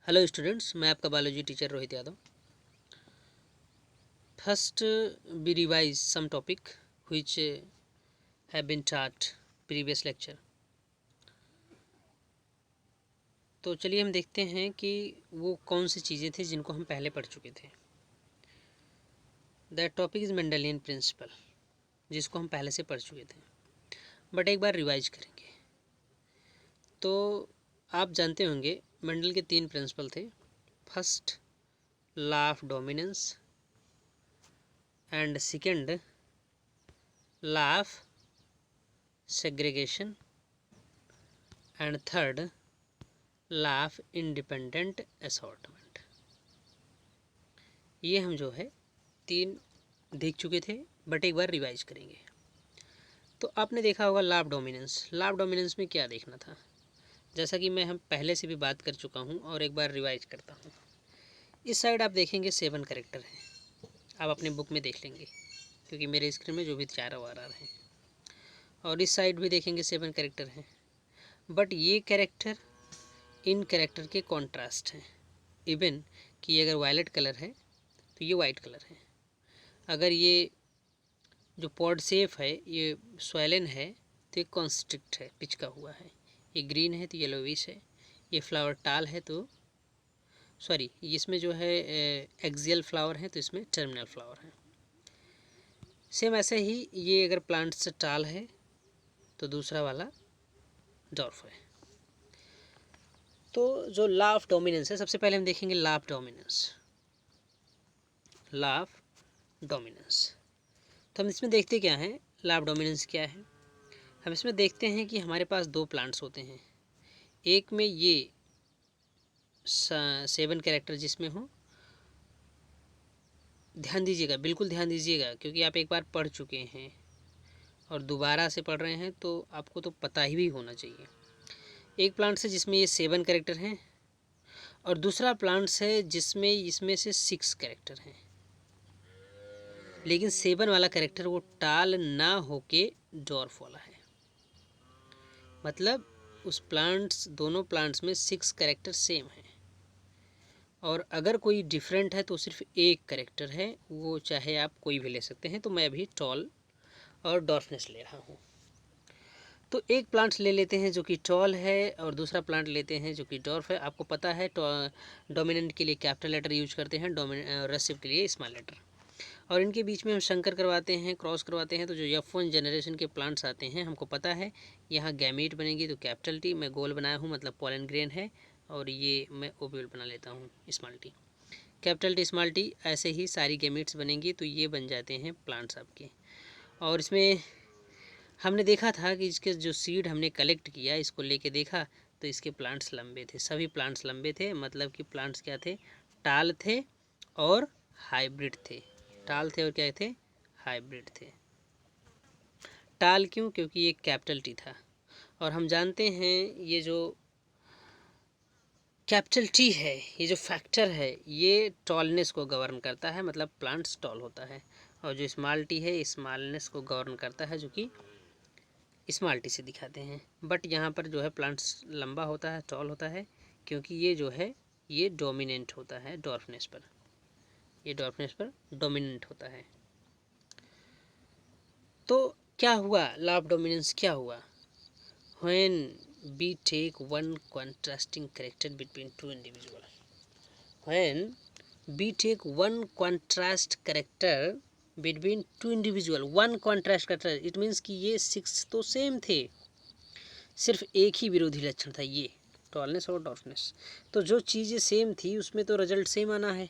Hello students, मैं आपका biology teacher Rohit Yadav. First be revise some topic which have been taught previous lecture. तो चलिए हम देखते हैं कि वो कौन सी चीज़ें थी जिनको हम पहले पढ़ चुके थे। That topic is Mendelian principle, जिसको हम पहले से पढ़ चुके थे, बट एक बार रिवाइज करेंगे। तो आप जानते होंगे मेंडल के 3 प्रिंसिपल थे। First, law of dominance, and second, law of segregation, and third, law of independent assortment. ये हम जो है 3 देख चुके थे, बट एक बार रिवाइज करेंगे। तो आपने देखा होगा law of dominance. Law of dominance में क्या देखना था, जैसा कि मैं हम पहले से भी बात कर चुका हूँ और एक बार रिवाइज करता हूँ। इस साइड आप देखेंगे 7 कैरेक्टर हैं, आप अपने बुक में देख लेंगे क्योंकि मेरे स्क्रीन में जो भी 4 आ रहे हैं। और इस साइड भी देखेंगे 7 कैरेक्टर हैं, बट ये कैरेक्टर इन कैरेक्टर के कॉन्ट्रास्ट हैं। इवन कि अगर वायलेट कलर है तो ये वाइट कलर है, अगर ये जो पॉड सेफ है ये स्वेलन है तो ये कॉन्स्ट्रिक्ट है, पिचका हुआ है। ये ग्रीन है तो येलोविश है। ये फ्लावर टाल है तो सॉरी, इसमें जो है एक्सियल फ्लावर है तो इसमें टर्मिनल फ्लावर है। सेम ऐसे ही ये अगर प्लांट से टाल है तो दूसरा वाला डॉर्फ है। तो जो लॉ ऑफ डोमिनेंस है, सबसे पहले हम देखेंगे law of dominance. Law of dominance तो हम इसमें देखते क्या हैं, लॉ ऑफ डोमिनेंस क्या है। हम इसमें देखते हैं कि हमारे पास 2 प्लांट्स होते हैं। एक में ये 7 कैरेक्टर जिसमें हो, ध्यान दीजिएगा, बिल्कुल ध्यान दीजिएगा, क्योंकि आप एक बार पढ़ चुके हैं और दोबारा से पढ़ रहे हैं तो आपको तो पता ही भी होना चाहिए। एक प्लांट्स है जिसमें ये 7 कैरेक्टर हैं और दूसरा प्लांट्स है जिसमें इसमें से 6 कैरेक्टर हैं, लेकिन 7 वाला कैरेक्टर वो टाल ना होके डॉर्फ वाला है। मतलब उस प्लांट्स, दोनों प्लांट्स में 6 कैरेक्टर सेम है, और अगर कोई डिफरेंट है तो सिर्फ एक कैरेक्टर है, वो चाहे आप कोई भी ले सकते हैं। तो मैं अभी टॉल और डॉर्फनेस ले रहा हूँ। तो एक प्लांट ले लेते हैं जो कि टॉल है और दूसरा प्लांट लेते हैं जो कि डॉर्फ है। आपको पता है डोमिनेंट के लिए कैपिटल लेटर यूज करते हैं, रेसिव के लिए स्मॉल लेटर, और इनके बीच में हम संकर करवाते हैं, क्रॉस करवाते हैं। तो जो F1 जनरेशन के प्लांट्स आते हैं, हमको पता है यहाँ गैमीट बनेगी तो कैपिटल टी, मैं गोल बनाया हूँ मतलब पोलन ग्रेन है, और ये मैं ओव्यूल बना लेता हूँ small t. Capital T small T, ऐसे ही सारी गैमीट्स बनेंगी तो ये बन जाते हैं प्लांट्स आपके। और इसमें हमने देखा था कि इसके जो सीड हमने कलेक्ट किया, इसको लेके देखा तो इसके प्लांट्स लंबे थे, सभी प्लांट्स लंबे थे। मतलब कि प्लांट्स क्या थे, टाल थे और हाइब्रिड थे। टाल थे और क्या थे, हाइब्रिड थे। टाल क्यों, क्योंकि ये कैपिटल टी था, और हम जानते हैं ये जो कैपिटल टी है, ये जो फैक्टर है, ये टॉलनेस को गवर्न करता है, मतलब प्लांट्स टॉल होता है। और जो स्मॉल टी है, स्मॉलनेस को गवर्न करता है, जो कि स्मॉल टी से दिखाते हैं। बट यहाँ पर जो है प्लांट्स लंबा होता है, टॉल होता है, क्योंकि ये जो है ये डोमिनेंट होता है डॉर्फनेस पर, ये डॉर्फनेस पर डोमिनेंट होता है। तो क्या हुआ, लॉ ऑफ डोमिनेंस क्या हुआ, when we take one contrasting character between two individual, when we take one contrast character between two individual, one contrast character, it means कि ये 6 तो सेम थे, सिर्फ एक ही विरोधी लक्षण था, ये टॉलनेस और डॉर्फनेस। तो जो चीज़ें सेम थी उसमें तो रिजल्ट सेम आना है,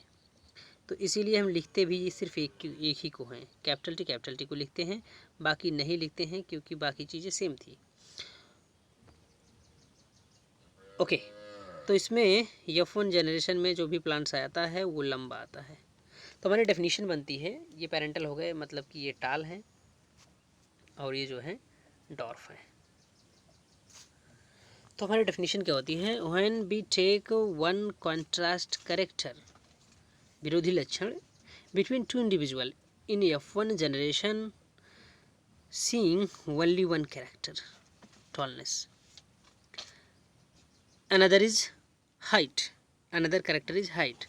तो इसीलिए हम लिखते भी सिर्फ एक ही को हैं, कैपिटल टी को लिखते हैं, बाकी नहीं लिखते हैं क्योंकि बाकी चीज़ें सेम थी। ओके, तो इसमें F1 जनरेशन में जो भी प्लांट्स आता है वो लंबा आता है। तो हमारी डेफिनेशन बनती है, ये पेरेंटल हो गए, मतलब कि ये टाल है और ये जो है डॉर्फ है। तो हमारी डेफिनेशन क्या होती है, when we take one contrast character, विरोधी लक्षण, between two individual in F1 generation seeing only one character, tallness, another is height, another character is height.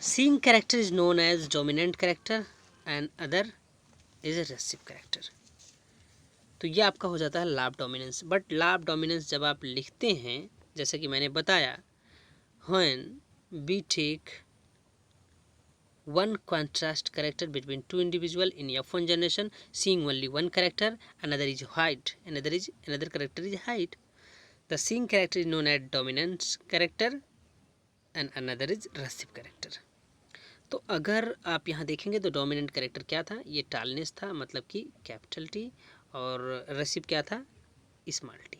Seeing character is known as dominant character and other is a recessive character. तो ये आपका हो जाता है लाभ dominance. But लाभ dominance जब आप लिखते हैं, जैसे कि मैंने बताया, when we take one contrast character between two individual in F1 generation, seeing only one character, another is height, another character is height. The seeing character is known as dominant character and another is recessive character. तो अगर आप यहाँ देखेंगे तो dominant character क्या था, ये टालनेस था, मतलब कि कैपिटल टी, और रेसिव क्या था, स्मॉल टी.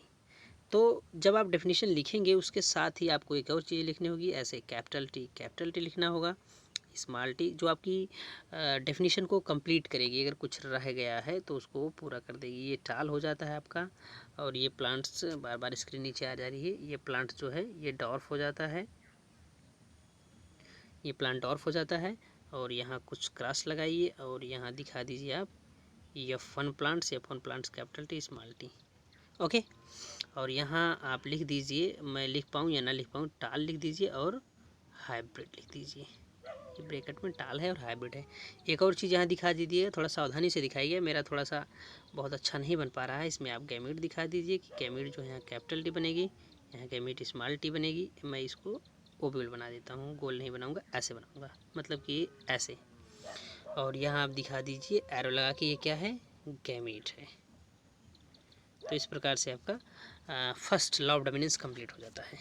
तो जब आप डेफिनेशन लिखेंगे उसके साथ ही आपको एक और चीज़ लिखनी होगी, ऐसे कैपिटल टी लिखना होगा, स्मॉल टी, जो आपकी डेफिनेशन को कंप्लीट करेगी. अगर कुछ रह गया है तो उसको पूरा कर देगी. ये टाल हो जाता है आपका. और ये प्लांट्स, बार बार स्क्रीन नीचे आ जा रही है, ये प्लांट जो है ये डॉर्फ हो जाता है, ये प्लांट डॉर्फ हो जाता है. और यहाँ कुछ क्रॉस लगाइए और यहाँ दिखा दीजिए आप F1 plants capital T small T. Okay. और यहाँ आप लिख दीजिए, मैं लिख पाऊँ या ना लिख पाऊँ, टाल लिख दीजिए और हाइब्रिड लिख दीजिए. ये ब्रैकेट में टाल है और हाइब्रिड है. एक और चीज़ यहाँ दिखा दीजिए, थोड़ा सावधानी से दिखाइए, मेरा थोड़ा सा बहुत अच्छा नहीं बन पा रहा है. इसमें आप गैमीट दिखा दीजिए कि गैमीट जो है यहाँ कैपिटल टी बनेगी, यहाँ गैमीट स्मॉल टी बनेगी. मैं इसको ओवल बना देता हूँ, गोल नहीं बनाऊँगा, ऐसे बनाऊँगा, मतलब कि ऐसे. और यहाँ आप दिखा दीजिए एरो लगा के ये क्या है, गैमीट है. तो इस प्रकार से आपका first law of dominance complete हो जाता है.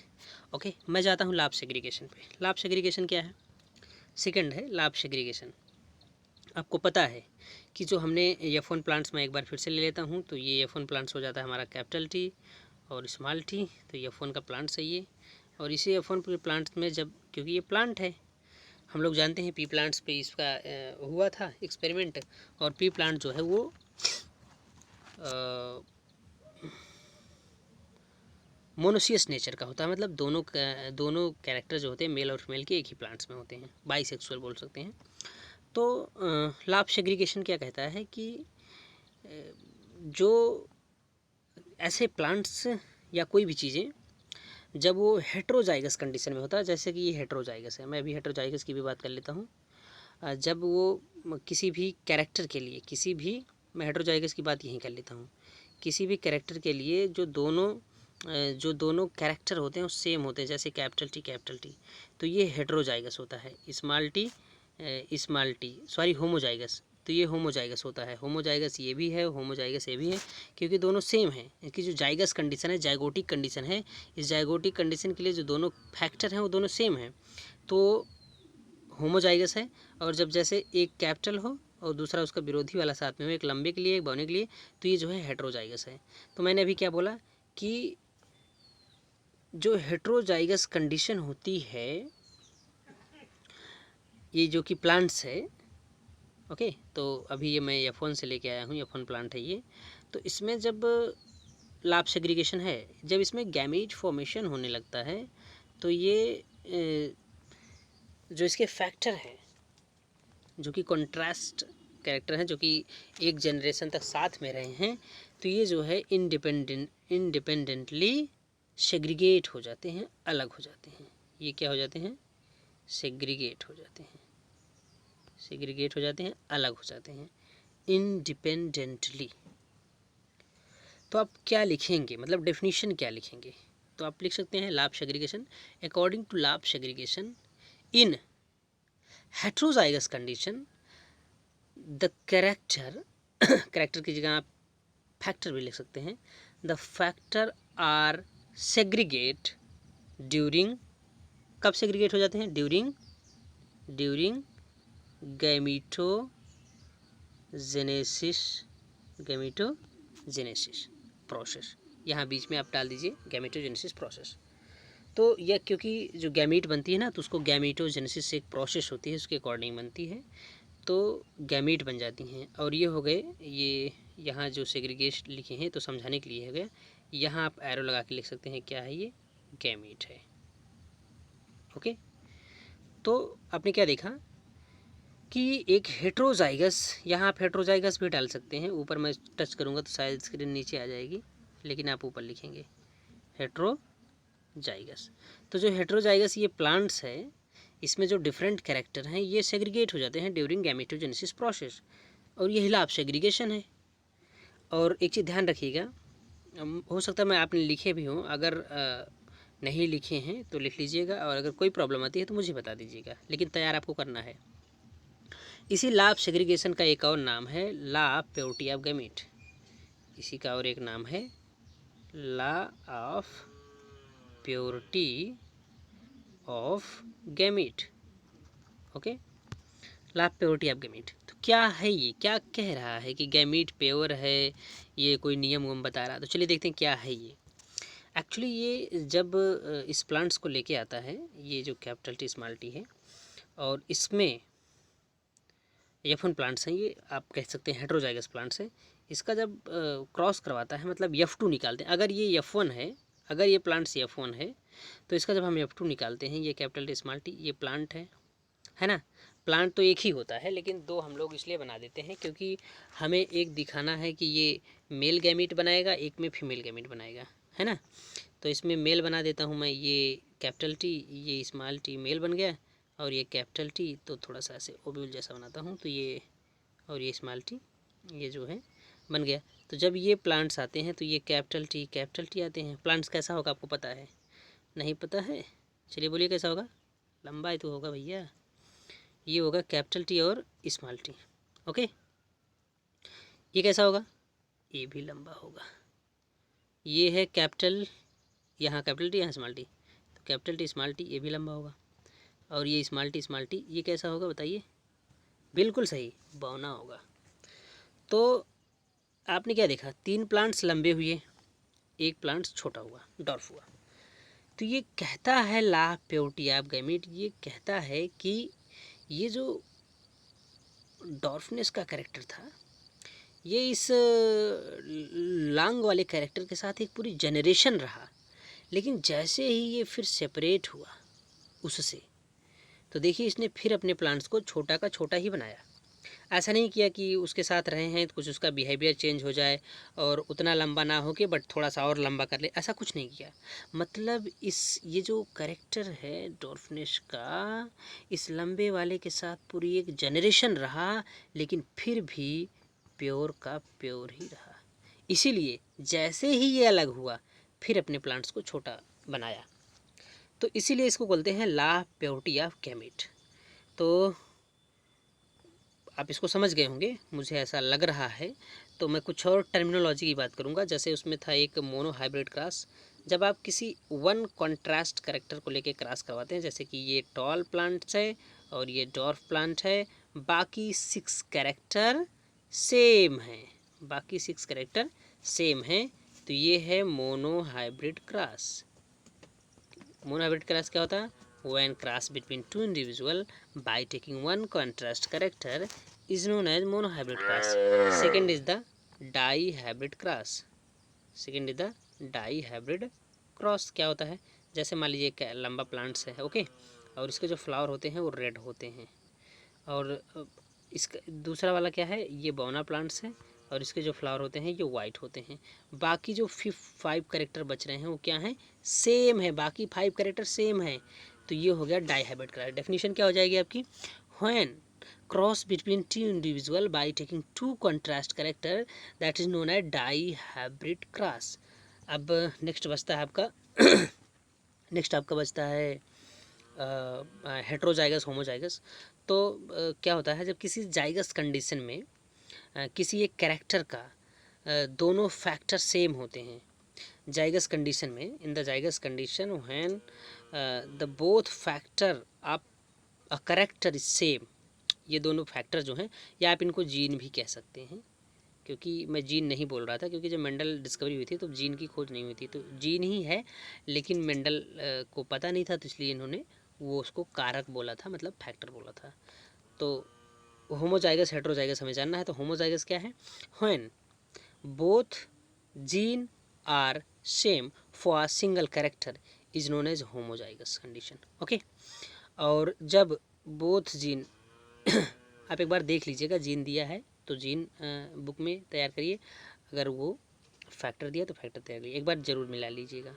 ओके. मैं जाता हूँ लाभ सेग्रीगेशन पे. लाभ सेग्रीगेशन क्या है, सेकंड है लाभ सेग्रीगेशन. आपको पता है कि जो हमने F1 प्लांट्स में एक बार फिर से ले लेता हूँ, तो ये F1 प्लांट्स हो जाता है हमारा कैपिटल टी और स्मॉल टी. तो F1 का प्लांट सही है. और इसी F1 प्लांट्स में जब, क्योंकि ये प्लांट है, हम लोग जानते हैं पी प्लांट्स पे इसका हुआ था एक्सपेरिमेंट, और पी प्लांट जो है वो मोनोसियस नेचर का होता है, मतलब दोनों कैरेक्टर जो होते हैं मेल और फीमेल के एक ही प्लांट्स में होते हैं, बाइसेक्सुअल बोल सकते हैं. तो लाभ सेग्रीगेशन क्या कहता है कि जो ऐसे प्लांट्स या कोई भी चीज़ें जब वो हेट्रोजाइगस कंडीशन में होता है, जैसे कि ये हेट्रोजाइगस है, मैं अभी हेट्रोजाइगस की भी बात कर लेता हूँ. जब वो किसी भी कैरेक्टर के लिए, मैं हेट्रोजाइगस की बात यहीं कर लेता हूँ, किसी भी कैरेक्टर के लिए जो दोनों कैरेक्टर होते हैं वो सेम होते हैं, जैसे कैपिटल टी, तो ये हेट्रोजाइगस होता है. होमोजाइगस, तो ये होमोजाइगस होता है. होमोजाइगस ये भी है, होमोजाइगस ये भी है, क्योंकि दोनों सेम हैं. इसकी जो जाइगस कंडीशन है, जाइगोटिक कंडीशन है, इस जाइगोटिक कंडीशन के लिए जो दोनों फैक्टर हैं वो दोनों सेम हैं, तो होमोजाइगस है. और जब जैसे एक कैपिटल हो और दूसरा उसका विरोधी वाला साथ में हो, एक लंबे के लिए एक बौने के लिए, तो ये जो है हेट्रोजाइगस है. तो मैंने अभी क्या बोला कि जो हेट्रोजाइगस कंडीशन होती है, ये जो कि प्लांट्स है, ओके. तो अभी ये मैं F1 से लेके आया हूँ, F1 प्लांट है ये. तो इसमें जब लाभ सेग्रीगेशन है, जब इसमें गैमीट फॉर्मेशन होने लगता है, तो ये जो इसके फैक्टर हैं, जो कि कॉन्ट्रास्ट कैरेक्टर हैं, जो कि एक जनरेशन तक साथ में रहे हैं, तो ये जो है इंडिपेंडेंटली सेग्रीगेट हो जाते हैं, अलग हो जाते हैं. ये क्या हो जाते हैं, सेग्रीगेट हो जाते हैं, अलग हो जाते हैं इंडिपेंडेंटली. तो आप क्या लिखेंगे, मतलब डेफिनेशन क्या लिखेंगे, तो आप लिख सकते हैं law of segregation. According to law of segregation in heterozygous condition the character की जगह आप फैक्टर भी लिख सकते हैं. The factor are segregate during, कब सेग्रीगेट हो जाते हैं, ड्यूरिंग गैमीटोजेनेसिस प्रोसेस. यहाँ बीच में आप डाल दीजिए गैमीटोजेनेसिस प्रोसेस. तो यह क्योंकि जो गैमीट बनती है ना, तो उसको गैमीटोजेनेसिस से एक प्रोसेस होती है, उसके अकॉर्डिंग बनती है, तो गैमीट बन जाती हैं. और ये हो गए, ये यहाँ जो सेग्रीगेट लिखे हैं तो समझाने के लिए हो गया. यहाँ आप एरो लगा के लिख सकते हैं क्या है, ये गैमीट है. ओके. तो आपने क्या देखा कि एक हेट्रोजाइगस, यहाँ आप हेट्रोजाइगस भी डाल सकते हैं. ऊपर मैं टच करूँगा तो शायद स्क्रीन नीचे आ जाएगी, लेकिन आप ऊपर लिखेंगे हेट्रोजाइगस. जाइगस। तो जो हेट्रोजाइगस ये प्लांट्स है, इसमें जो डिफरेंट कैरेक्टर हैं ये सेग्रीगेट हो जाते हैं ड्यूरिंग गैमेटोजेनेसिस प्रोसेस, और यही लाभ सेग्रीगेशन है। और एक चीज़ ध्यान रखिएगा, हो सकता है मैं आपने लिखे भी हों, अगर नहीं लिखे हैं तो लिख लीजिएगा, और अगर कोई प्रॉब्लम आती है तो मुझे बता दीजिएगा, लेकिन तैयार आपको करना है। इसी लाभ सेग्रीगेशन का एक और नाम है लॉ प्योरिटी ऑफ गैमीट। इसी का और एक नाम है law of purity of gamete. Okay, law of purity of gamete. तो क्या है ये, क्या कह रहा है कि गैमीट प्योर है, ये कोई नियम वम बता रहा है? तो चलिए देखते हैं क्या है ये। एक्चुअली ये जब इस प्लांट्स को लेके आता है, ये जो कैपिटल टी स्मॉल टी है, और इसमें F1 प्लांट्स हैं, ये आप कह सकते हैं हेट्रोजाइगस प्लांट्स हैं। इसका जब क्रॉस करवाता है, मतलब F2 निकालते हैं। अगर ये F1 है, अगर ये प्लांट्स F1 है, तो इसका जब हम F2 निकालते हैं, ये कैपिटल टी स्मॉल टी ये प्लांट है ना। प्लांट तो एक ही होता है, लेकिन दो हम लोग इसलिए बना देते हैं क्योंकि हमें एक दिखाना है कि ये मेल गैमीट बनाएगा, एक में फीमेल गैमीट बनाएगा, है ना। तो इसमें मेल बना देता हूँ मैं, ये कैपिटल टी, ये स्मॉल टी मेल बन गया, और ये कैपिटल टी तो थोड़ा सा ऐसे ओब्यूल जैसा बनाता हूँ, तो ये, और ये स्मॉल टी ये जो है बन गया। तो जब ये प्लांट्स आते हैं तो ये कैपिटल टी आते हैं। प्लांट्स कैसा होगा आपको पता है? नहीं पता है? चलिए बोलिए कैसा होगा? लंबा ही तो होगा भैया, ये होगा कैपिटल टी और स्मॉल टी। ओके, ये कैसा होगा? ये भी लंबा होगा। ये है कैपिटल, यहाँ कैपिटल टी यहाँ स्मॉल टी, तो कैपिटल टी स्मॉल टी ये भी लंबा होगा। और ये स्मॉल टी ये कैसा होगा बताइए? बिल्कुल सही, बौना होगा। तो आपने क्या देखा, 3 प्लांट्स लंबे हुए, एक प्लांट्स छोटा हुआ, डॉर्फ हुआ। तो ये कहता है लॉ प्योरिटी ऑफ गैमीट, ये कहता है कि ये जो डॉर्फनेस का कैरेक्टर था, ये इस लॉन्ग वाले कैरेक्टर के साथ एक पूरी जनरेशन रहा, लेकिन जैसे ही ये फिर सेपरेट हुआ उससे, तो देखिए इसने फिर अपने प्लांट्स को छोटा का छोटा ही बनाया। ऐसा नहीं किया कि उसके साथ रहे हैं तो कुछ उसका बिहेवियर चेंज हो जाए और उतना लंबा ना हो के बट थोड़ा सा और लंबा कर ले, ऐसा कुछ नहीं किया। मतलब इस ये जो कैरेक्टर है डॉर्फनेस का, इस लंबे वाले के साथ पूरी एक जनरेशन रहा, लेकिन फिर भी प्योर का प्योर ही रहा। इसीलिए जैसे ही ये अलग हुआ फिर अपने प्लांट्स को छोटा बनाया। तो इसीलिए इसको बोलते हैं लॉ प्योरिटी ऑफ गैमीट। तो आप इसको समझ गए होंगे, मुझे ऐसा लग रहा है। तो मैं कुछ और टर्मिनोलॉजी की बात करूंगा। जैसे उसमें था एक मोनो हाइब्रिड क्रॉस, जब आप किसी वन कॉन्ट्रास्ट कैरेक्टर को लेके क्रॉस करवाते हैं, जैसे कि ये टॉल प्लांट्स है और ये डॉर्फ प्लांट है, बाकी 6 कैरेक्टर सेम हैं, बाकी 6 कैरेक्टर सेम हैं, तो ये है mono hybrid cross. Mono hybrid cross क्या होता है? When cross between two individual by taking one contrast character is known as monohybrid cross. Second is the dihybrid cross. Second is the dihybrid cross क्या होता है? जैसे मान लीजिए लंबा प्लांट्स है, ओके, और इसके जो फ्लावर होते हैं वो रेड होते हैं, और इसका दूसरा वाला क्या है, ये बौना प्लांट्स है, और इसके जो फ्लावर होते हैं ये वाइट होते हैं। बाकी जो 5 कैरेक्टर बच रहे हैं वो क्या हैं? सेम है, बाकी 5 कैरेक्टर सेम है। तो ये हो गया डाईहाइब्रिड क्रॉस। डेफिनेशन क्या हो जाएगी आपकी? When cross between two individual by taking 2 contrast character that is known as dihybrid cross. अब नेक्स्ट बचता है आपका नेक्स्ट आपका बचता है हेट्रोजाइगस होमोजाइगस। तो क्या होता है, जब किसी जाइगस कंडीशन में किसी एक कैरेक्टर का दोनों फैक्टर सेम होते हैं, जाइगस कंडीशन में, in the zygous condition when the both factor of a character is same, ये दोनों फैक्टर जो हैं, या आप इनको जीन भी कह सकते हैं, क्योंकि मैं जीन नहीं बोल रहा था, क्योंकि जब मेंडल डिस्कवरी हुई थी तो जीन की खोज नहीं हुई थी, तो जीन ही है, लेकिन मेंडल को पता नहीं था, तो इसलिए इन्होंने वो उसको कारक बोला था, मतलब फैक्टर बोला था। तो होमोजाइगस हेट्रोजाइगस हमें जानना है। तो होमोजाइगस क्या है? When both gene are same for single character is known as homozygous condition. Okay, और जब बोथ जीन आप एक बार देख लीजिएगा, जीन दिया है तो जीन बुक में तैयार करिए, अगर वो फैक्टर दिया तो फैक्टर तैयार करिए, एक बार ज़रूर मिला लीजिएगा।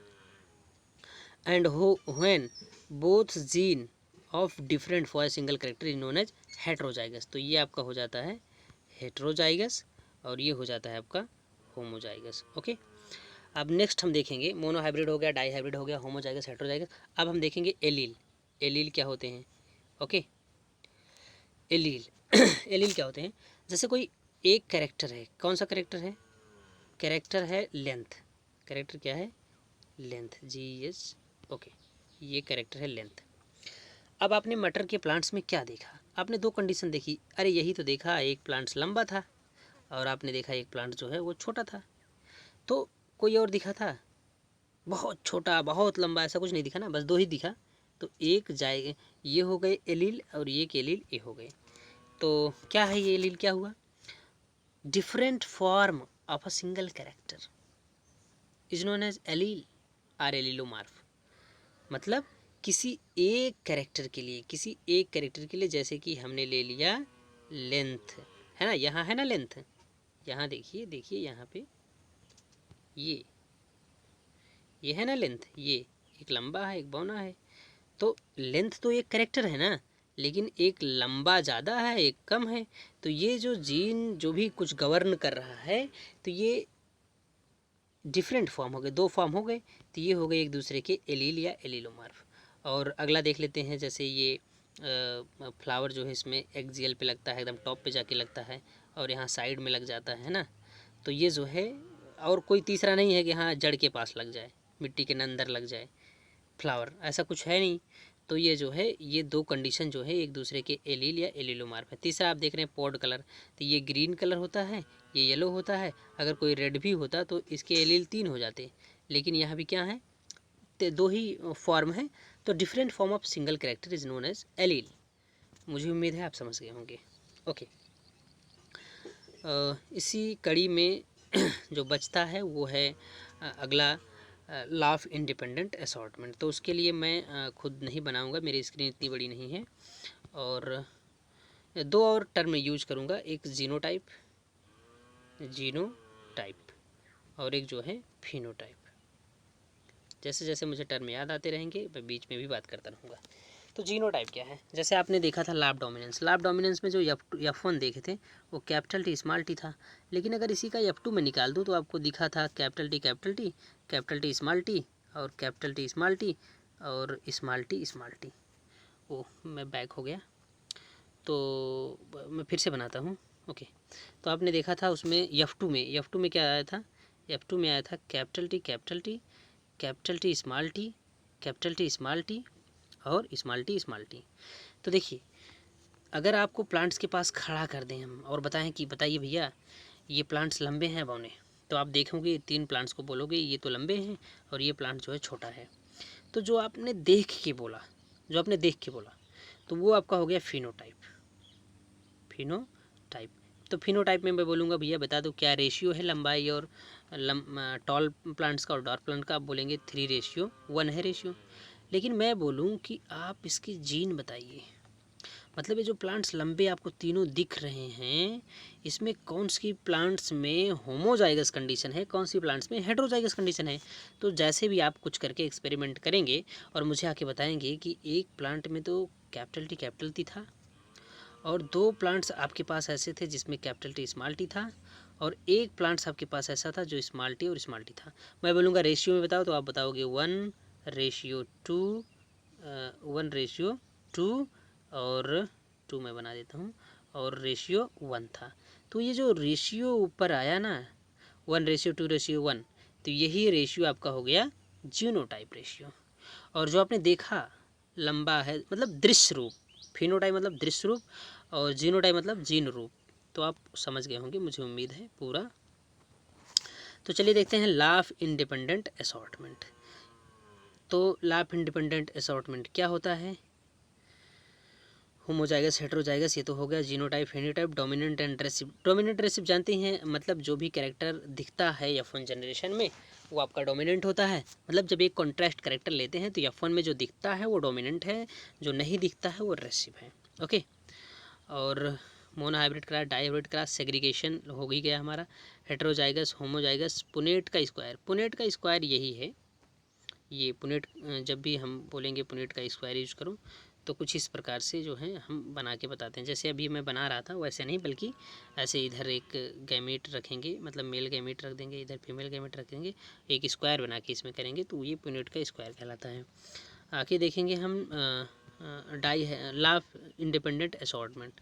And when both gene of different for single character is known as heterozygous. तो ये आपका हो जाता है हेट्रोजाइगस और ये हो जाता है आपका होमोजाइगस। ओके, अब नेक्स्ट हम देखेंगे मोनोहाइब्रिड हो गया, डाईहाइब्रिड हो गया, होमोजाइगस, हेट्रोजाइगस। अब हम देखेंगे एलील। एलील क्या होते हैं? ओके, एलील एलील क्या होते हैं? जैसे कोई एक कैरेक्टर है, कौन सा कैरेक्टर है? कैरेक्टर है लेंथ। कैरेक्टर क्या है? Length, GS। ओके, ये कैरेक्टर है लेंथ। अब आपने मटर के प्लांट्स में क्या देखा? आपने दो कंडीशन देखी। अरे यही तो देखा, एक प्लांट्स लंबा था और आपने देखा एक प्लांट जो है वो छोटा था। तो कोई और दिखा था? बहुत छोटा बहुत लंबा, ऐसा कुछ नहीं दिखा ना, बस दो ही दिखा। तो एक जाए, ये हो गए एलील और ये के एलील ये हो गए। तो क्या है ये एलील? क्या हुआ? Different form of a single character is known as allele or allelomorph. मतलब किसी एक कैरेक्टर के लिए, किसी एक कैरेक्टर के लिए, जैसे कि हमने ले लिया लेंथ, है ना, यहाँ है ना लेंथ, यहाँ देखिए, देखिए यहाँ पे ये है ना लेंथ, ये एक लंबा है एक बौना है। तो लेंथ तो एक कैरेक्टर है ना, लेकिन एक लंबा ज़्यादा है एक कम है। तो ये जो जीन जो भी कुछ गवर्न कर रहा है, तो ये डिफरेंट फॉर्म हो गए, दो फॉर्म हो गए। तो ये हो गए एक दूसरे के एलील या एलीलोमार्फ। और अगला देख लेते हैं, जैसे ये फ्लावर जो है इसमें एक्सियल पे लगता है, एकदम टॉप पे जाके लगता है और यहाँ साइड में लग जाता है ना। तो ये जो है, और कोई तीसरा नहीं है कि हाँ जड़ के पास लग जाए, मिट्टी के अंदर लग जाए फ्लावर, ऐसा कुछ है नहीं। तो ये जो है, ये दो कंडीशन जो है एक दूसरे के एलील या एलीलोमार्फ है। तीसरा आप देख रहे हैं पॉड कलर, तो ये ग्रीन कलर होता है, ये येलो होता है। अगर कोई रेड भी होता तो इसके एलील 3 हो जाते, लेकिन यहाँ भी क्या है, दो ही फॉर्म है। तो different form of single character is known as allele. मुझे उम्मीद है आप समझ गए होंगे। ओके, इसी कड़ी में जो बचता है वो है अगला लॉ ऑफ इंडिपेंडेंट असॉर्टमेंट। तो उसके लिए मैं खुद नहीं बनाऊंगा, मेरी स्क्रीन इतनी बड़ी नहीं है, और दो और टर्म यूज करूंगा, एक जीनोटाइप, और एक जो है फिनोटाइप। जैसे जैसे मुझे टर्म याद आते रहेंगे मैं बीच में भी बात करता रहूँगा। तो जीनोटाइप क्या है? जैसे आपने देखा था लैब डोमिनेंस, लैब डोमिनेंस में जो F1 देखे थे वो कैपिटल टी स्मॉल टी था। लेकिन अगर इसी का F2 में निकाल दूँ तो आपको दिखा था capital T capital T, capital T small T और कैपिटल टी स्मॉल टी और स्मॉल टी स्मॉल टी। ओह, मैं बैक हो गया, तो मैं फिर से बनाता हूँ। ओके, तो आपने देखा था उसमें F2 में क्या आया था? F2 में आया था capital T capital T, capital T small t, capital T small T और स्मॉल टी। तो देखिए, अगर आपको प्लांट्स के पास खड़ा कर दें हम और बताएं कि बताइए भैया ये प्लांट्स लंबे हैं बौने, तो आप देखोगे 3 प्लांट्स को बोलोगे ये तो लंबे हैं और ये प्लांट जो है छोटा है। तो जो आपने देख के बोला, तो वो आपका हो गया फिनोटाइप। तो फिनोटाइप में मैं बोलूँगा भैया बता दो क्या रेशियो है लंबाई और टॉल प्लांट्स का और डॉर्क प्लांट का? आप बोलेंगे 3:1 है रेशियो। लेकिन मैं बोलूँ कि आप इसकी जीन बताइए, मतलब ये जो प्लांट्स लंबे आपको तीनों दिख रहे हैं, इसमें कौन सी प्लांट्स में होमोजाइगस कंडीशन है, कौन सी प्लांट्स में हेट्रोजाइगस कंडीशन है। तो जैसे भी आप कुछ करके एक्सपेरिमेंट करेंगे और मुझे आके बताएंगे कि एक प्लांट में तो कैपिटल टी था और 2 प्लांट्स आपके पास ऐसे थे जिसमें कैपिटल टी स्मॉल टी था और एक प्लांट्स आपके पास ऐसा था जो स्मॉल टी और स्मॉल टी था। मैं बोलूँगा रेशियो में बताओ, तो आप बताओगे 1:2, 1:2 और 2 मैं बना देता हूँ और रेशियो 1 था। तो ये जो रेशियो ऊपर आया ना 1:2:1, तो यही रेशियो आपका हो गया जीनोटाइप रेशियो। और जो आपने देखा लंबा है मतलब दृश्य रूप, फिनोटाइप मतलब दृश्य रूप और जीनोटाइप मतलब जीन रूप। तो आप समझ गए होंगे, मुझे उम्मीद है पूरा। तो चलिए देखते हैं लॉ ऑफ इंडिपेंडेंट असॉर्टमेंट। तो लॉ ऑफ इंडिपेंडेंट असॉर्टमेंट क्या होता है? होमोजाइगस हेट्रोजाइगस ये तो हो गया, genotype phenotype, dominant and recessive. Dominant recessive जानते हैं, मतलब जो भी कैरेक्टर दिखता है F1 जनरेशन में वो आपका डोमिनेंट होता है। मतलब जब एक कॉन्ट्रास्ट कैरेक्टर लेते हैं तो F1 में जो दिखता है वो डोमिनेंट है, जो नहीं दिखता है वो रेसिव है। ओके, और monohybrid class, dihybrid class, segregation हो ही गया हमारा। हेट्रोजाइगस, होमोजाइगस, पुनेट का स्क्वायर, पुनेट का स्क्वायर यही है, ये पुनेट, जब भी हम बोलेंगे पुनेट का स्क्वायर यूज करो तो कुछ इस प्रकार से जो है हम बना के बताते हैं। जैसे अभी मैं बना रहा था वैसे नहीं, बल्कि ऐसे इधर एक गैमेट रखेंगे, मतलब मेल गैमेट रख देंगे, इधर फीमेल गैमेट रख देंगे, एक स्क्वायर बना के इसमें करेंगे, तो ये पुनेट का स्क्वायर कहलाता है। आगे देखेंगे हम डाई है लाफ इंडिपेंडेंट असॉर्टमेंट।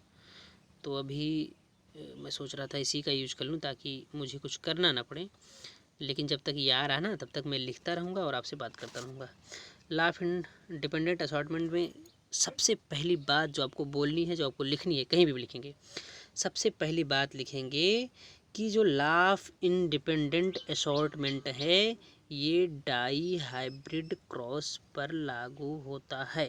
तो अभी मैं सोच रहा था इसी का यूज कर लूँ ताकि मुझे कुछ करना ना पड़े, लेकिन जब तक ये आ रहा ना तब तक मैं लिखता रहूँगा और आपसे बात करता रहूँगा। लाफ इंडिपेंडेंट असॉर्टमेंट में सबसे पहली बात जो आपको बोलनी है, जो आपको लिखनी है, कहीं भी लिखेंगे, सबसे पहली बात लिखेंगे कि जो लाफ इंडिपेंडेंट असॉर्टमेंट है ये डाई हाइब्रिड क्रॉस पर लागू होता है।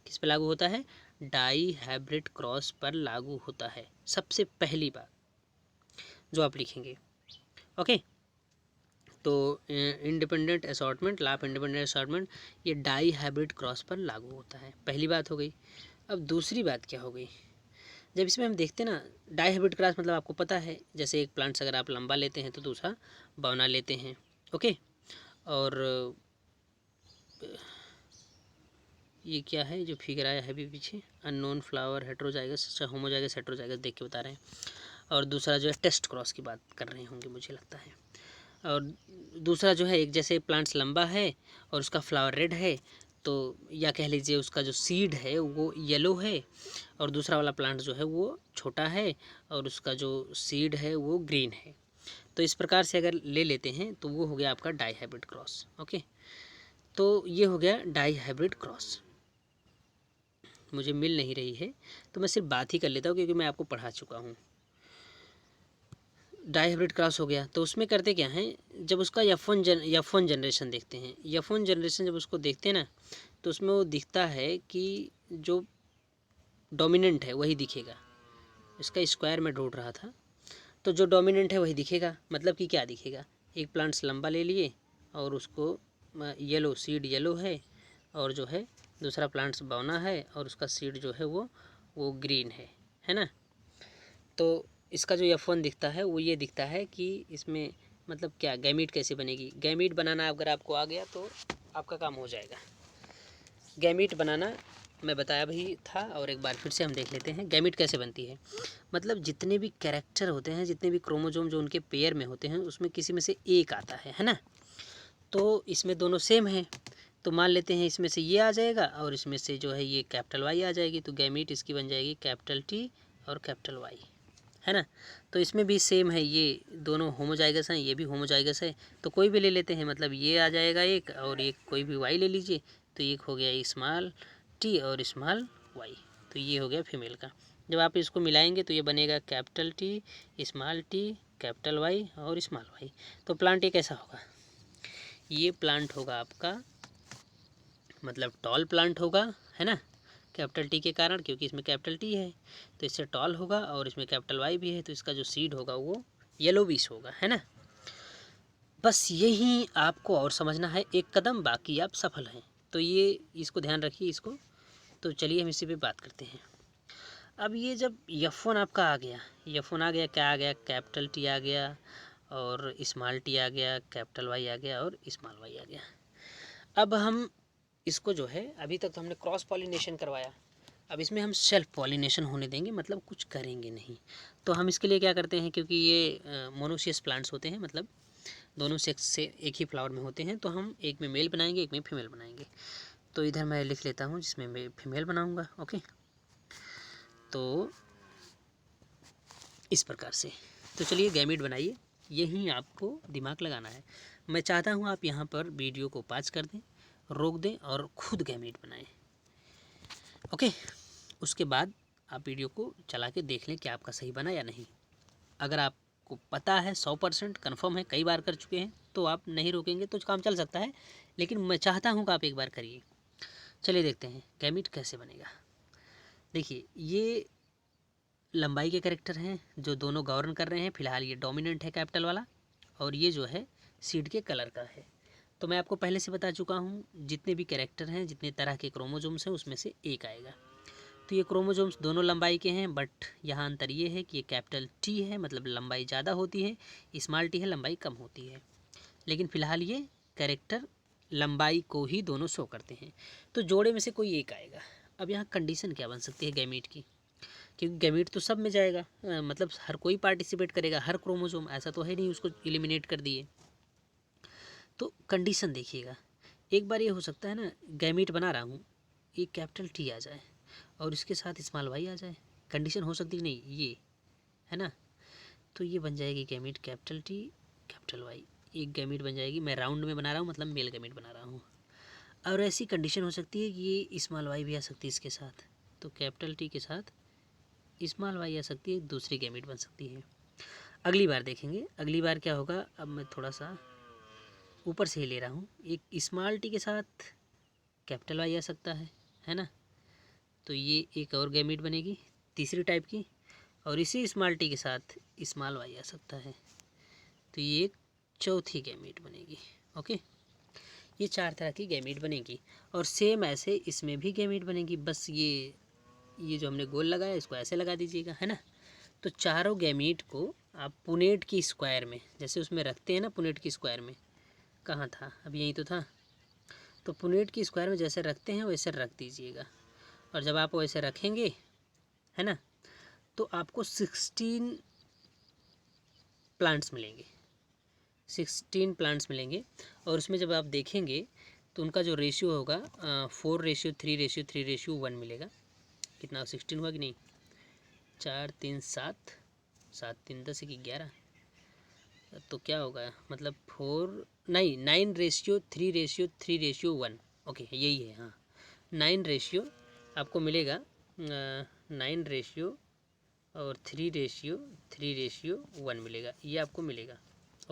किस पर लागू होता है? डाई हाइब्रिड क्रॉस पर लागू होता है, सबसे पहली बात जो आप लिखेंगे। ओके, तो independent assortment, laugh independent assortment ये डाई हाइब्रिड क्रॉस पर लागू होता है, पहली बात हो गई। अब दूसरी बात क्या हो गई, जब इसमें हम देखते हैं ना डाई हाइब्रिड क्रॉस मतलब आपको पता है, जैसे एक प्लांट्स अगर आप लंबा लेते हैं तो दूसरा बौना लेते हैं। ओके, और ये क्या है जो फिगर आया है अभी पीछे, अननोन फ्लावर हेट्रोजाइगस, अच्छा होमोजाइगस हेट्रोजाइगस देख के बता रहे हैं। और दूसरा जो है टेस्ट क्रॉस की बात कर रहे होंगे मुझे लगता है। और दूसरा जो है एक जैसे प्लांट्स लंबा है और उसका फ्लावर रेड है, तो या कह लीजिए उसका जो सीड है वो येलो है, और दूसरा वाला प्लांट जो है वो छोटा है और उसका जो सीड है वो ग्रीन है। तो इस प्रकार से अगर ले लेते हैं तो वो हो गया आपका डाई हाइब्रिड क्रॉस। ओके, तो ये हो गया डाई हाइब्रिड क्रॉस। मुझे मिल नहीं रही है तो मैं सिर्फ बात ही कर लेता हूँ क्योंकि मैं आपको पढ़ा चुका हूँ। डाई हाइब्रिड क्रॉस हो गया तो उसमें करते क्या हैं, जब उसका F1 जनरेशन देखते हैं, F1 जनरेशन जब उसको देखते हैं ना तो उसमें वो दिखता है कि जो डोमिनेंट है वही दिखेगा। इसका स्क्वायर में ढूंढ रहा था, तो जो डोमिनेंट है वही दिखेगा। मतलब कि क्या दिखेगा, एक प्लांट्स लंबा ले लिए और उसको येलो सीड येलो है, और जो है दूसरा प्लांट्स बौना है और उसका सीड जो है वो ग्रीन है ना। तो इसका जो F1 दिखता है वो ये दिखता है कि इसमें मतलब क्या गैमीट कैसे बनेगी। गैमीट बनाना अगर आपको आ गया तो आपका काम हो जाएगा। गैमीट बनाना मैं बताया भी था और एक बार फिर से हम देख लेते हैं गैमीट कैसे बनती है। मतलब जितने भी कैरेक्टर होते हैं, जितने भी क्रोमोजोम जो उनके पेयर में होते हैं उसमें किसी में से एक आता है ना। तो इसमें दोनों सेम हैं, तो मान लेते हैं इसमें से ये आ जाएगा और इसमें से जो है ये कैपिटल वाई आ जाएगी, तो गैमीट इसकी बन जाएगी कैपिटल टी और कैपिटल वाई, है ना। तो इसमें भी सेम है, ये दोनों होमोजाइगस हैं, ये भी होमोजाइगस है, तो कोई भी ले लेते हैं, मतलब ये आ जाएगा एक, और एक कोई भी वाई ले लीजिए, तो एक हो गया स्मॉल टी और स्मॉल वाई, तो ये हो गया फीमेल का। जब आप इसको मिलाएंगे तो ये बनेगा capital T, small t, capital Y और स्मॉल वाई। तो प्लांट ये कैसा होगा, ये प्लांट होगा आपका मतलब टॉल प्लांट होगा, है ना, कैपिटल टी के कारण, क्योंकि इसमें कैपिटल टी है तो इससे टॉल होगा, और इसमें कैपिटल वाई भी है तो इसका जो सीड होगा वो येलो बीस होगा, है ना। बस यही आपको और समझना है, एक कदम बाकी आप सफल हैं। तो ये इसको ध्यान रखिए इसको। तो चलिए हम इसी पे बात करते हैं। अब ये जब F1 आपका आ गया, F1 आ गया, क्या आ गया, कैपिटल टी आ गया और स्मॉल टी आ गया, कैपिटल वाई आ गया और स्मॉल वाई आ गया। अब हम इसको जो है अभी तक तो हमने क्रॉस पॉलिनेशन करवाया, अब इसमें हम सेल्फ पॉलिनेशन होने देंगे, मतलब कुछ करेंगे नहीं। तो हम इसके लिए क्या करते हैं, क्योंकि ये मोनोसियस प्लांट्स होते हैं, मतलब दोनों सेक्स से एक ही फ्लावर में होते हैं, तो हम एक में मेल बनाएंगे एक में फीमेल बनाएंगे। तो इधर मैं लिख लेता हूँ जिसमें मैं फीमेल बनाऊँगा। ओके, तो इस प्रकार से। तो चलिए गैमीट बनाइए, यही आपको दिमाग लगाना है। मैं चाहता हूँ आप यहाँ पर वीडियो को पॉज कर दें, रोक दें और ख़ुद गैमीट बनाएं। ओके, उसके बाद आप वीडियो को चला के देख लें कि आपका सही बना या नहीं। अगर आपको पता है 100% कन्फर्म है, कई बार कर चुके हैं, तो आप नहीं रोकेंगे तो काम चल सकता है, लेकिन मैं चाहता हूँ कि आप एक बार करिए। चलिए देखते हैं गैमीट कैसे बनेगा। देखिए ये लंबाई के कैरेक्टर हैं जो दोनों गवर्न कर रहे हैं। फिलहाल ये डोमिनेंट है कैपिटल वाला, और ये जो है सीड के कलर का है। तो मैं आपको पहले से बता चुका हूँ जितने भी कैरेक्टर हैं, जितने तरह के क्रोमोजोम्स हैं, उसमें से एक आएगा। तो ये क्रोमोजोम्स दोनों लंबाई के हैं, बट यहाँ अंतर ये है कि ये कैपिटल टी है, मतलब लंबाई ज़्यादा होती है, स्मॉल टी है, लंबाई कम होती है। लेकिन फ़िलहाल ये कैरेक्टर लंबाई को ही दोनों शो करते हैं। तो जोड़े में से कोई एक आएगा। अब यहाँ कंडीशन क्या बन सकती है गैमीट की, क्योंकि गैमीट तो सब में जाएगा, मतलब हर कोई पार्टिसिपेट करेगा, हर क्रोमोसोम, ऐसा तो है नहीं उसको एलिमिनेट कर दिए। तो कंडीशन देखिएगा, एक बार ये हो सकता है ना, गैमीट बना रहा हूँ, ये कैपिटल टी आ जाए और इसके साथ स्मॉल वाई आ जाए। कंडीशन हो सकती नहीं, ये है ना। तो ये बन जाएगी gamete capital T capital Y, एक गैमीट बन जाएगी। मैं राउंड में बना रहा हूँ, मतलब मेल गैमीट बना रहा हूँ। और ऐसी कंडीशन हो सकती है कि ये स्मॉल वाई भी आ सकती है इसके साथ, तो कैपिटल टी के साथ स्मॉल वाई आ सकती है, दूसरी गैमीट बन सकती है। अगली बार देखेंगे, अगली बार क्या होगा। अब मैं थोड़ा सा ऊपर से ही ले रहा हूँ, एक स्मॉल टी के साथ कैपिटल वाई आ सकता है ना। तो ये एक और गैमीट बनेगी तीसरी टाइप की, और इसी स्मॉल टी के साथ स्मॉल वाई आ सकता है, तो ये एक चौथी गैमीट बनेगी। ओके, ये 4 तरह की गैमीट बनेगी। और सेम ऐसे इसमें भी गैमीट बनेगी, बस ये जो हमने गोल लगाया इसको ऐसे लगा दीजिएगा, है ना। तो चारों गैमीट को आप पुनेट की स्क्वायर में, जैसे उसमें रखते हैं ना, पुनेट की स्क्वायर में, कहाँ था, अब यही तो था। तो पुनेट की स्क्वायर में जैसे रखते हैं वैसे रख दीजिएगा। और जब आप वैसे रखेंगे, है ना, तो आपको 16 प्लांट्स मिलेंगे, 16 प्लांट्स मिलेंगे। और उसमें जब आप देखेंगे तो उनका जो रेशियो होगा 4:3:3:1 मिलेगा। कितना 16 हुआ कि नहीं, 4 3 7, 7 3 10 1 11, तो क्या होगा, मतलब 9:3:3:1। ओके, यही है, हाँ 9 आपको मिलेगा, 9 और 3:1 मिलेगा, ये आपको मिलेगा।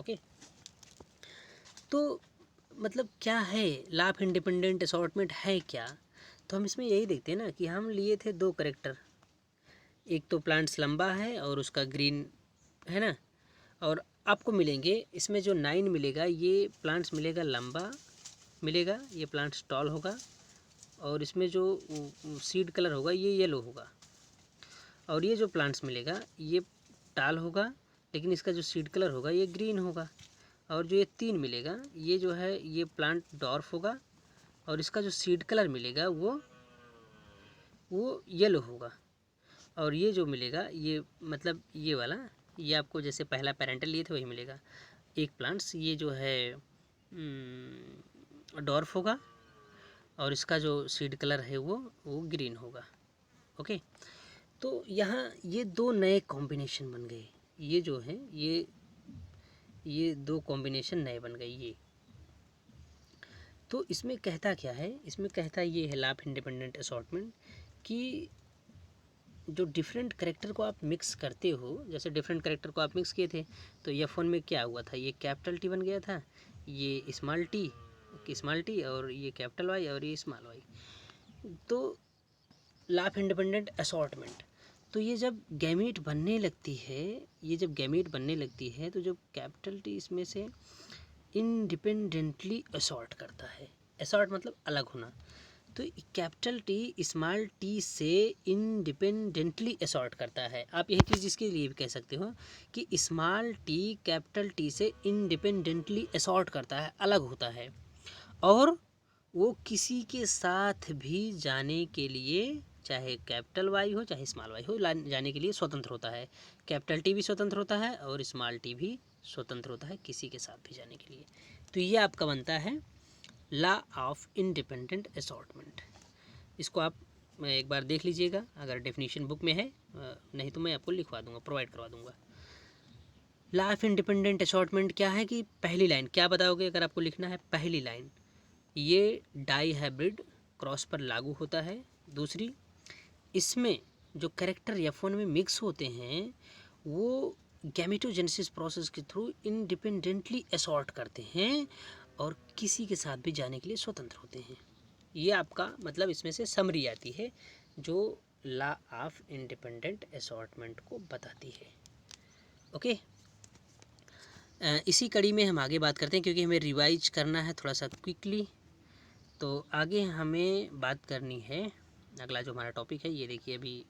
ओके, तो मतलब क्या है लॉ ऑफ इंडिपेंडेंट असॉर्टमेंट है क्या। तो हम इसमें यही देखते हैं ना कि हम लिए थे 2 करेक्टर, एक तो प्लांट्स लंबा है और उसका ग्रीन है ना, और आपको मिलेंगे इसमें जो 9 मिलेगा, ये प्लांट्स मिलेगा लंबा मिलेगा, ये प्लांट्स टॉल होगा, और इसमें जो सीड कलर होगा ये येलो होगा। और ये जो प्लांट्स मिलेगा ये टाल होगा, लेकिन इसका जो सीड कलर होगा ये ग्रीन होगा। और जो ये 3 मिलेगा ये जो है ये प्लांट डॉर्फ होगा, और इसका जो सीड कलर मिलेगा वो येलो होगा। और ये जो मिलेगा ये मतलब ये वाला, ये आपको जैसे पहला पेरेंटल लिए थे वही मिलेगा। एक प्लांट्स ये जो है डॉर्फ होगा, और इसका जो सीड कलर है वो ग्रीन होगा। ओके, तो यहाँ ये 2 नए कॉम्बिनेशन बन गए, ये जो है ये 2 कॉम्बिनेशन नए बन गए ये। तो इसमें कहता क्या है, इसमें कहता ये है लॉ ऑफ इंडिपेंडेंट असॉर्टमेंट कि जो डिफरेंट करेक्टर को आप मिक्स करते हो, जैसे डिफरेंट करेक्टर को आप मिक्स किए थे, तो F1 में क्या हुआ था, ये कैपिटल टी बन गया था, ये स्मॉल टी और ये कैपिटल वाई और ये स्मॉल वाई। तो लॉ ऑफ इंडिपेंडेंट असॉर्टमेंट, तो ये जब गैमीट बनने लगती है, ये जब गैमीट बनने लगती है तो जब कैपिटल टी इसमें से इंडिपेंडेंटली असॉर्ट करता है, असॉर्ट मतलब अलग होना, तो कैपिटल टी स्मॉल टी से इंडिपेंडेंटली असॉर्ट करता है। आप यही चीज़ इसके लिए भी कह सकते हो कि स्मॉल टी कैपिटल टी से इंडिपेंडेंटली असॉर्ट करता है, अलग होता है, और वो किसी के साथ भी जाने के लिए, चाहे कैपिटल वाई हो चाहे स्मॉल वाई हो, जाने के लिए स्वतंत्र होता है। कैपिटल टी भी स्वतंत्र होता है और स्मॉल टी भी स्वतंत्र होता है किसी के साथ भी जाने के लिए। तो ये आपका बनता है लॉ ऑफ इंडिपेंडेंट असॉर्टमेंट। इसको आप एक बार देख लीजिएगा, अगर डेफिनेशन बुक में है, नहीं तो मैं आपको लिखवा दूंगा, प्रोवाइड करवा दूंगा। लॉ ऑफ इंडिपेंडेंट असॉर्टमेंट क्या है कि पहली लाइन क्या बताओगे अगर आपको लिखना है, पहली लाइन ये डाई हाइब्रिड क्रॉस पर लागू होता है। दूसरी, इसमें जो कैरेक्टर F1 में मिक्स होते हैं वो गैमेटोजेनेसिस प्रोसेस के थ्रू इंडिपेंडेंटली असॉर्ट करते हैं और किसी के साथ भी जाने के लिए स्वतंत्र होते हैं। ये आपका मतलब इसमें से समरी आती है जो लॉ ऑफ इंडिपेंडेंट असॉर्टमेंट को बताती है। ओके, इसी कड़ी में हम आगे बात करते हैं क्योंकि हमें रिवाइज करना है थोड़ा सा क्विकली। तो आगे हमें बात करनी है, अगला जो हमारा टॉपिक है ये देखिए, अभी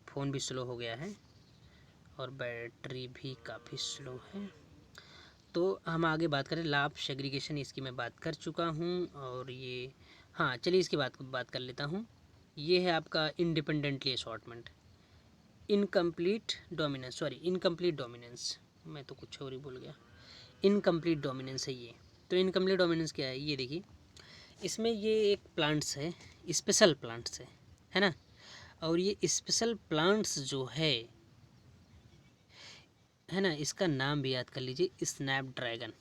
फ़ोन भी स्लो हो गया है और बैटरी भी काफ़ी स्लो है। तो हम आगे बात करें लॉ ऑफ सेग्रीगेशन, इसकी मैं बात कर चुका हूँ। और ये हाँ चलिए इसकी बात कर लेता हूँ। ये है आपका इंडिपेंडेंटली असॉर्टमेंट, इनकम्प्लीट डोमिनेंस, मैं तो कुछ और ही भूल गया, इनकम्प्लीट डोमिनेंस है ये। तो इनकम्प्लीट डोमिनेंस क्या है, ये देखिए इसमें ये एक प्लांट्स है, स्पेशल प्लांट्स है ना। और ये स्पेशल प्लांट्स जो है ना, इसका नाम भी याद कर लीजिए, स्नैपड्रैगन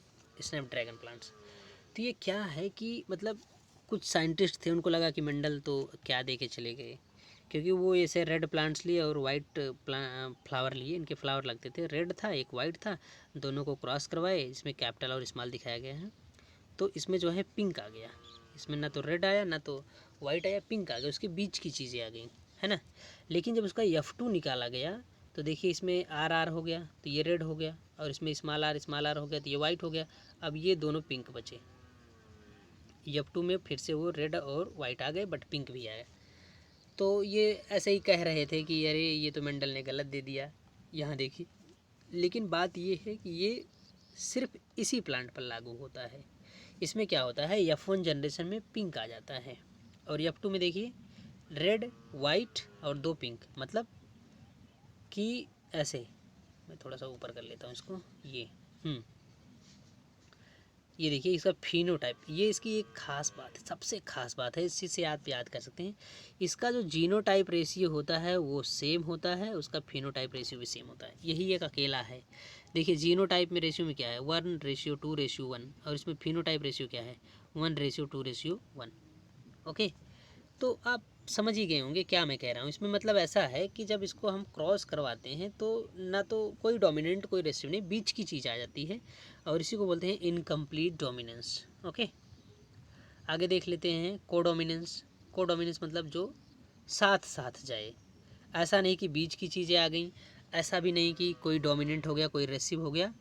प्लांट्स। तो ये क्या है कि मतलब कुछ साइंटिस्ट थे, उनको लगा कि मेंडल तो क्या दे के चले गए, क्योंकि वो ऐसे रेड प्लांट्स लिए और वाइट फ्लावर लिए। इनके फ्लावर लगते थे, रेड था एक वाइट था, दोनों को क्रॉस करवाए, इसमें कैपिटल और स्मॉल दिखाया गया है। तो इसमें जो है पिंक आ गया, इसमें ना तो रेड आया ना तो वाइट आया, पिंक आ गया, उसके बीच की चीज़ें आ गई, है ना। लेकिन जब उसका F2 निकाला गया तो देखिए इसमें RR हो गया, तो ये रेड हो गया, और इसमें स्मॉल आर हो गया, तो ये वाइट हो गया। अब ये दोनों पिंक बचे, F2 में फिर से वो रेड और वाइट आ गए, बट पिंक भी आया। तो ये ऐसे ही कह रहे थे कि अरे ये तो मेंडल ने गलत दे दिया, यहाँ देखिए। लेकिन बात ये है कि ये सिर्फ इसी प्लांट पर लागू होता है। इसमें क्या होता है, F1 जनरेशन में पिंक आ जाता है, और F2 में देखिए रेड वाइट और 2 पिंक, मतलब कि ऐसे। मैं थोड़ा सा ऊपर कर लेता हूँ इसको, ये देखिए इसका फिनोटाइप, ये इसकी एक खास बात है, सबसे खास बात है, इसी से आप याद कर सकते हैं। इसका जो जीनोटाइप रेशियो होता है वो सेम होता है, उसका फिनोटाइप रेशियो भी सेम होता है, यही एक अकेला है। देखिए जीनोटाइप में रेशियो में क्या है, 1:2:1, और इसमें फिनोटाइप रेशियो क्या है, 1:2:1। ओके, तो आप समझ ही गए होंगे क्या मैं कह रहा हूँ। इसमें मतलब ऐसा है कि जब इसको हम क्रॉस करवाते हैं तो ना तो कोई डोमिनेंट कोई रेसिव नहीं, बीच की चीज़ आ जाती है, और इसी को बोलते हैं इनकम्प्लीट डोमिनेंस। ओके, आगे देख लेते हैं कोडोमिनेंस। कोडोमिनेंस मतलब जो साथ साथ जाए, ऐसा नहीं कि बीच की चीज़ें आ गई, ऐसा भी नहीं कि कोई डोमिनेंट हो गया कोई रेसिव हो गया।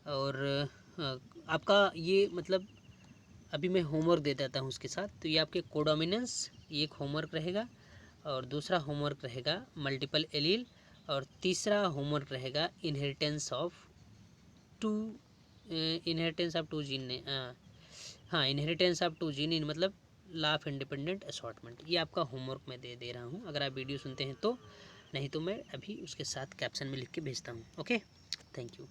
और आपका ये मतलब अभी मैं होमवर्क दे देता हूँ उसके साथ। तो ये आपके कोडोमिनेंस, ये एक होमवर्क रहेगा, और दूसरा होमवर्क रहेगा मल्टीपल एलील, और तीसरा होमवर्क रहेगा इनहेरिटेंस ऑफ टू जीन ने, हाँ इनहेरिटेंस ऑफ टू जीन, मतलब लॉ ऑफ इंडिपेंडेंट असॉर्टमेंट। ये आपका होमवर्क मैं दे रहा हूँ, अगर आप वीडियो सुनते हैं तो, नहीं तो मैं अभी उसके साथ कैप्शन में लिख के भेजता हूँ। Okay, thank you.